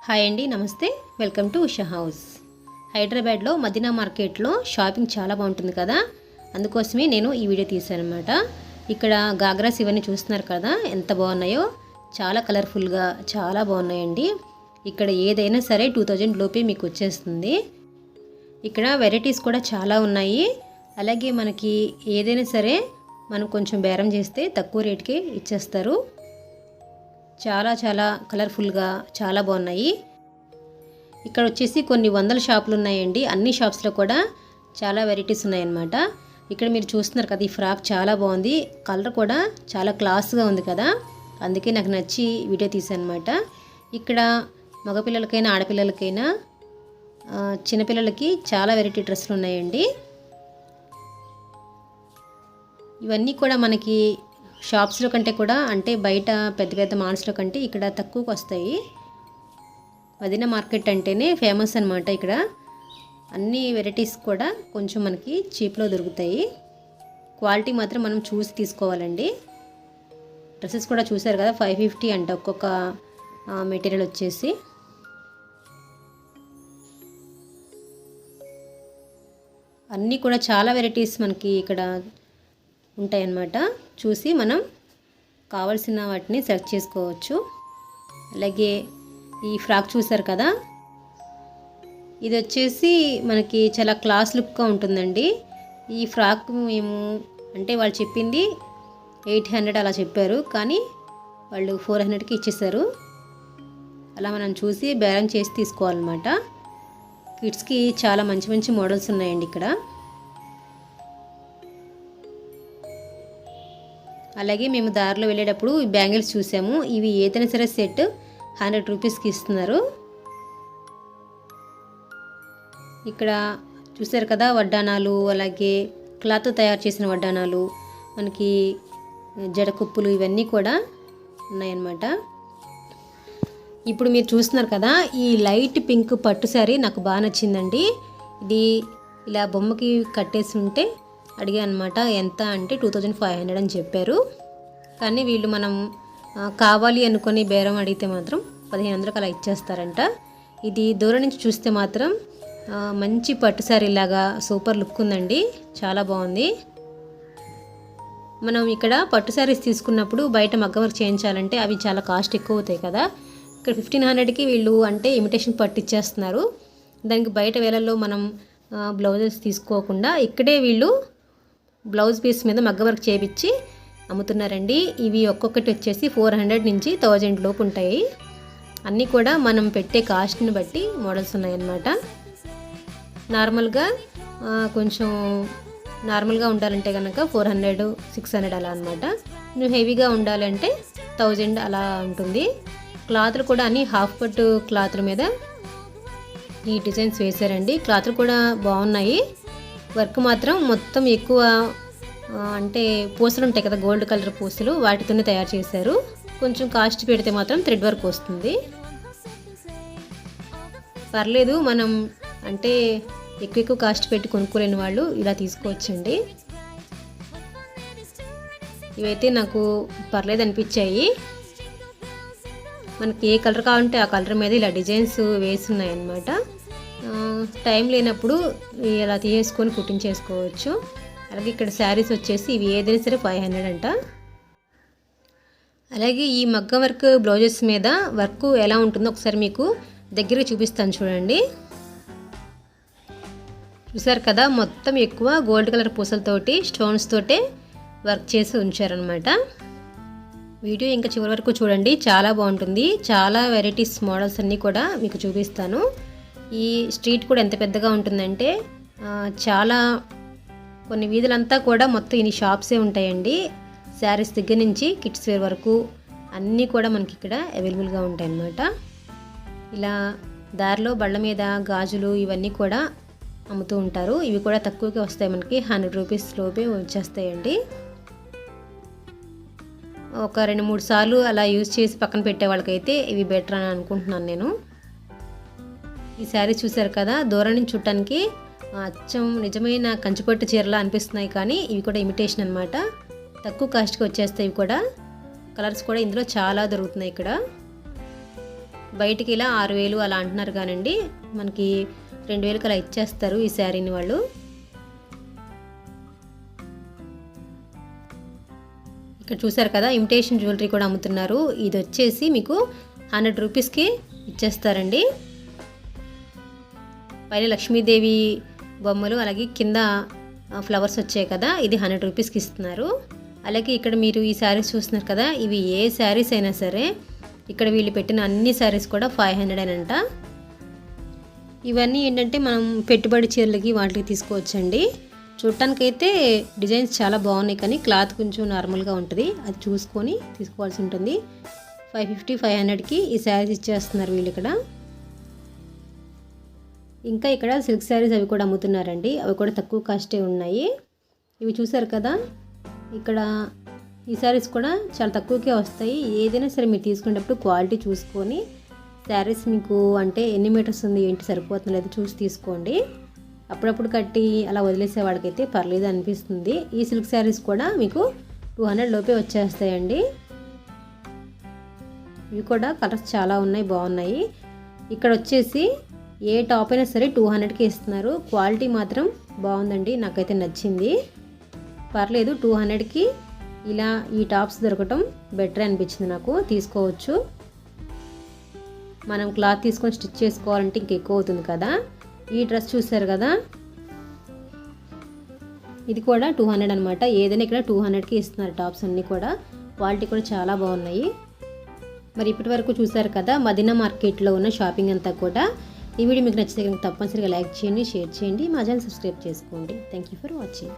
Hi అండి, నమస్తే. Welcome to Usha house. హైదరాబాద్లో మదీనా మార్కెట్లో షాపింగ్ చాలా బాగుంటుంది కదా, అందుకోసమే నేను ఈ వీడియో తీశాను అనమాట. ఇక్కడ గాగ్రాస్ ఇవన్నీ చూస్తున్నారు కదా, ఎంత బాగున్నాయో. చాలా కలర్ఫుల్గా చాలా బాగున్నాయండి. ఇక్కడ ఏదైనా సరే 2000 లోపే మీకు వచ్చేస్తుంది. ఇక్కడ వెరైటీస్ కూడా చాలా ఉన్నాయి. అలాగే మనకి ఏదైనా సరే మనం కొంచెం బేరం చేస్తే తక్కువ రేట్కి ఇచ్చేస్తారు. చాలా చాలా కలర్ఫుల్గా చాలా బాగున్నాయి. ఇక్కడ వచ్చేసి కొన్ని వందల షాపులు ఉన్నాయండి. అన్ని షాప్స్లో కూడా చాలా వెరైటీస్ ఉన్నాయన్నమాట. ఇక్కడ మీరు చూస్తున్నారు కదా, ఈ ఫ్రాక్ చాలా బాగుంది. కలర్ కూడా చాలా క్లాస్గా ఉంది కదా, అందుకే నాకు నచ్చి వీడియో తీసాను అనమాట. ఇక్కడ మగపిల్లలకైనా ఆడపిల్లలకైనా చిన్నపిల్లలకి చాలా వెరైటీ డ్రెస్సులు ఉన్నాయండి. ఇవన్నీ కూడా మనకి షాప్స్లో కంటే కూడా, అంటే బయట పెద్ద పెద్ద మాల్స్లో కంటే ఇక్కడ తక్కువకు వస్తాయి. మదీనా మార్కెట్ అంటేనే ఫేమస్ అనమాట. ఇక్కడ అన్ని వెరైటీస్ కూడా కొంచెం మనకి చీప్లో దొరుకుతాయి. క్వాలిటీ మాత్రం మనం చూసి తీసుకోవాలండి. డ్రెస్సెస్ కూడా చూసారు కదా, 550 అంట ఒక్కొక్క మెటీరియల్ వచ్చేసి. అన్నీ కూడా చాలా వెరైటీస్ మనకి ఇక్కడ ఉంటాయన్నమాట. చూసి మనం కావాల్సిన వాటిని సెలెక్ట్ చేసుకోవచ్చు. అలాగే ఈ ఫ్రాక్ చూసారు కదా, ఇది వచ్చేసి మనకి చాలా క్లాస్ లుక్గా ఉంటుందండి. ఈ ఫ్రాక్ మేము అంటే వాళ్ళు చెప్పింది 800 అలా చెప్పారు, కానీ వాళ్ళు 400కి ఇచ్చేసారు. అలా మనం చూసి బేరం చేసి తీసుకోవాలన్నమాట. కిడ్స్కి చాలా మంచి మంచి మోడల్స్ ఉన్నాయండి ఇక్కడ. అలాగే మేము దారిలో వెళ్ళేటప్పుడు ఈ బ్యాంగిల్స్ చూసాము. ఇవి ఏదైనా సరే సెట్ 100 రూపీస్కి ఇస్తున్నారు. ఇక్కడ చూసారు కదా, వడ్డానాలు, అలాగే క్లాత్ తయారు చేసిన వడ్డానాలు, మనకి జడకుప్పులు, ఇవన్నీ కూడా ఉన్నాయన్నమాట. ఇప్పుడు మీరు చూస్తున్నారు కదా, ఈ లైట్ పింక్ పట్టు శారీ నాకు బాగా నచ్చిందండి. ఇది ఇలా బొమ్మకి కట్టేసి ఉంటే అడిగా అనమాట. ఎంత అంటే 2500 అని చెప్పారు. కానీ వీళ్ళు మనం కావాలి అనుకొని బేరం అడిగితే మాత్రం 1500కి అలా ఇచ్చేస్తారంట. ఇది దూరం నుంచి చూస్తే మాత్రం మంచి పట్టు శారీ లాగా సూపర్ లుక్ ఉందండి, చాలా బాగుంది. మనం ఇక్కడ పట్టు శారీస్ తీసుకున్నప్పుడు బయట మగ్గ వర్క్ చేయించాలంటే అవి చాలా కాస్ట్ ఎక్కువ అవుతాయి కదా. ఇక్కడ 1500కి వీళ్ళు అంటే ఇమిటేషన్ పట్టు ఇచ్చేస్తున్నారు. దానికి బయట వేళల్లో మనం బ్లౌజెస్ తీసుకోకుండా ఇక్కడే వీళ్ళు బ్లౌజ్ పీస్ మీద మగ్గ వర్క్ చేయించి అమ్ముతున్నారండి. ఇవి ఒక్కొక్కటి వచ్చేసి 400 నుంచి 1000 లోపు ఉంటాయి. అన్నీ కూడా మనం పెట్టే కాస్ట్ని బట్టి మోడల్స్ ఉన్నాయన్నమాట. నార్మల్గా కొంచెం నార్మల్గా ఉండాలంటే కనుక 400, 600 అలా అనమాట. నువ్వు హెవీగా ఉండాలంటే 1000 అలా ఉంటుంది. క్లాత్లు కూడా అన్ని హాఫ్ పట్టు క్లాత్ల మీద ఈ డిజైన్స్ వేశారండి. క్లాత్లు కూడా బాగున్నాయి. వర్క్ మాత్రం మొత్తం ఎక్కువ అంటే పూసలు ఉంటాయి కదా, గోల్డ్ కలర్ పూసలు, వాటితోనే తయారు చేశారు. కొంచెం కాస్ట్ పెడితే మాత్రం థ్రెడ్ వర్క్ వస్తుంది. పర్లేదు, మనం అంటే ఎక్కువ కాస్ట్ పెట్టి కొనుక్కోలేని వాళ్ళు ఇలా తీసుకోవచ్చండి. ఇవైతే నాకు పర్లేదు అనిపించాయి. మనకి ఏ కలర్ కావాలంటే ఆ కలర్ మీద ఇలా డిజైన్స్ వేసి ఉన్నాయన్నమాట. టైం లేనప్పుడు ఇలా తీసేసుకొని కుట్టించేసుకోవచ్చు. అలాగే ఇక్కడ శారీస్ వచ్చేసి ఇవి ఏదైనా సరే 500 అంట. అలాగే ఈ మగ్గం వర్క్ బ్లౌజెస్ మీద వర్క్ ఎలా ఉంటుందో ఒకసారి మీకు దగ్గర చూపిస్తాను చూడండి. చూసారు కదా, మొత్తం ఎక్కువ గోల్డ్ కలర్ పూసలతోటి స్టోన్స్ తోటే వర్క్ చేసి ఉంచారనమాట. వీడియో ఇంకా చివరి వరకు చూడండి, చాలా బాగుంటుంది. చాలా వెరైటీస్ మోడల్స్ అన్నీ కూడా మీకు చూపిస్తాను. ఈ స్ట్రీట్ కూడా ఎంత పెద్దగా ఉంటుందంటే చాలా కొన్ని వీధులంతా కూడా మొత్తం ఇన్ని షాప్సే ఉంటాయండి. శారీస్ దగ్గర నుంచి కిడ్స్ వేర్ వరకు అన్నీ కూడా మనకి ఇక్కడ అవైలబుల్గా ఉంటాయి అన్నమాట. ఇలా దారిలో బళ్ళ మీద గాజులు ఇవన్నీ కూడా అమ్ముతూ ఉంటారు. ఇవి కూడా తక్కువగా వస్తాయి, మనకి 100 రూపీస్ లోపే వచ్చేస్తాయండి. ఒక 2-3 సార్లు అలా యూజ్ చేసి పక్కన పెట్టే వాళ్ళకైతే ఇవి బెటర్ అని అనుకుంటున్నాను నేను. ఈ శారీ చూసారు కదా, దూరం నుంచి చూడటానికి అచ్చం నిజమైన కంచిపట్టు చీరలా అనిపిస్తున్నాయి, కానీ ఇవి కూడా ఇమిటేషన్ అనమాట. తక్కువ కాస్ట్కి వచ్చేస్తాయి. ఇవి కూడా కలర్స్ కూడా ఇందులో చాలా దొరుకుతున్నాయి ఇక్కడ. బయటికి ఇలా 6,000 అలా అంటున్నారు కానండి, మనకి 2,000కి అలా ఇచ్చేస్తారు ఈ శారీని వాళ్ళు. ఇక్కడ చూసారు కదా ఇమిటేషన్ జ్యువెలరీ కూడా అమ్ముతున్నారు. ఇది వచ్చేసి మీకు 100 రూపీస్కి ఇచ్చేస్తారండి. పైన లక్ష్మీదేవి బొమ్మలు, అలాగే కింద ఫ్లవర్స్ వచ్చాయి కదా, ఇది 100 రూపీస్కి ఇస్తున్నారు. అలాగే ఇక్కడ మీరు ఈ శారీస్ చూస్తున్నారు కదా, ఇవి ఏ శారీస్ అయినా సరే ఇక్కడ వీళ్ళు పెట్టిన అన్ని శారీస్ కూడా 500 అంట. ఇవన్నీ ఏంటంటే మనం పెట్టుబడి చీరలకి వాటికి తీసుకోవచ్చండి. చూడటానికైతే డిజైన్స్ చాలా బాగున్నాయి, కానీ క్లాత్ కొంచెం నార్మల్గా ఉంటుంది, అది చూసుకొని తీసుకోవాల్సి ఉంటుంది. 550, 500కి ఈ శారీస్ ఇచ్చేస్తున్నారు వీళ్ళు ఇక్కడ. ఇంకా ఇక్కడ సిల్క్ శారీస్ అవి కూడా అమ్ముతున్నారండి, అవి కూడా తక్కువ కాస్టే ఉన్నాయి. ఇవి చూసారు కదా, ఇక్కడ ఈ శారీస్ కూడా చాలా తక్కువకే వస్తాయి. ఏదైనా సరే మీరు తీసుకునేటప్పుడు క్వాలిటీ చూసుకొని, శారీస్ మీకు అంటే ఎన్ని మీటర్స్ ఉంది ఏంటి సరిపోతుంది లేదా చూసి తీసుకోండి. అప్పుడప్పుడు కట్టి అలా వదిలేసే వాడికైతే పర్లేదు అనిపిస్తుంది. ఈ సిల్క్ శారీస్ కూడా మీకు 200 లోపే వచ్చేస్తాయండి. ఇవి కూడా కలర్స్ చాలా ఉన్నాయి, బాగున్నాయి. ఇక్కడ వచ్చేసి ఏ టాప్ అయినా సరే 200కి ఇస్తున్నారు. క్వాలిటీ మాత్రం బాగుందండి, నాకైతే నచ్చింది, పర్లేదు. 200కి ఇలా ఈ టాప్స్ దొరకటం బెటర్ అనిపించింది నాకు, తీసుకోవచ్చు. మనం క్లాత్ తీసుకొని స్టిచ్ చేసుకోవాలంటే ఇంకెక్కువ అవుతుంది కదా. ఈ డ్రెస్ చూసారు కదా, ఇది కూడా 200 అనమాట. ఏదైనా ఇక్కడ 200కి ఇస్తున్నారు టాప్స్ అన్నీ కూడా. క్వాలిటీ కూడా చాలా బాగున్నాయి. మరి ఇప్పటి వరకు చూసారు కదా మదీనా మార్కెట్లో ఉన్న షాపింగ్ అంతా కూడా. ఈ వీడియో మీకు నచ్చితే తప్పనిసరిగా లైక్ చేయండి, షేర్ చేయండి, మా ఛానల్ సబ్స్క్రైబ్ చేసుకోండి. Thank you for watching.